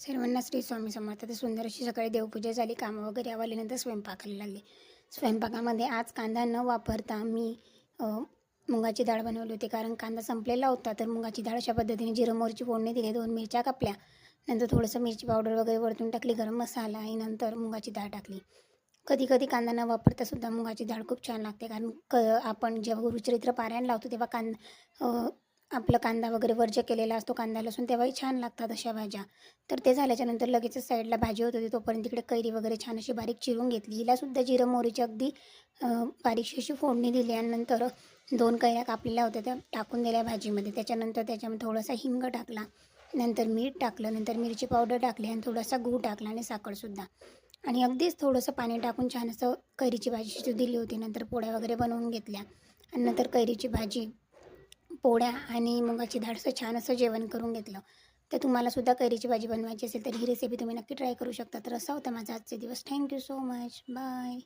सर्वांना श्री स्वामी समर्थ. तर सुंदर अशी सकाळी देवपूजा झाली, कामं वगैरे आवरल्यानंतर स्वयंपाकाला लागले. स्वयंपाकामध्ये आज कांदा न वापरता मी मुगाची डाळ बनवली होती, कारण कांदा संपलेला होता. तर मुगाची डाळ अशा पद्धतीने जिरं मोहरीची फोडणी दिली, 2 मिरच्या कापल्या, नंतर थोडंसं मिरची पावडर वगैरे वरतून टाकली, गरम मसाला आणि नंतर मुगाची डाळ टाकली. कधी कधी कांदा न वापरता सुद्धा मुगाची डाळ खूप छान लागते, कारण आपण जेव्हा गुरुचरित्र पारायण लावतो तेव्हा आपला कांदा वगैरे वर्ज्य केलेला असतो, कांदा लसूण, तेव्हाही छान लागतात अशा भाज्या. तर ते झाल्याच्यानंतर लगेचच साईडला भाजी होत होती, तोपर्यंत तिकडे कैरी वगैरे छान अशी बारीक चिरून घेतली. हिलासुद्धा जिरं मोहरीची अगदी बारीकशी अशी फोडणी दिली आणि नंतर 2 कैऱ्या कापलेल्या होत्या त्या टाकून दिल्या भाजीमध्ये. त्याच्यानंतर त्याच्यामध्ये थोडासा हिंग टाकला, नंतर मीठ टाकलं, नंतर मिरची पावडर टाकली आणि थोडासा गूळ टाकला आणि साखरसुद्धा, आणि अगदीच थोडंसं पाणी टाकून छान असं कैरीची भाजी शिजू दिली होती. नंतर पोळ्या वगैरे बनवून घेतल्या आणि नंतर कैरीची भाजी, पोळ्या आणि मुगाची डाळ असं छान असं जेवण करून घेतलं. तर तुम्हालासुद्धा कैरीची भाजी बनवायची असेल तर ही रेसिपी तुम्ही नक्की ट्राय करू शकता. तर असा होता माझा आजचे दिवस. Thank you so much. बाय.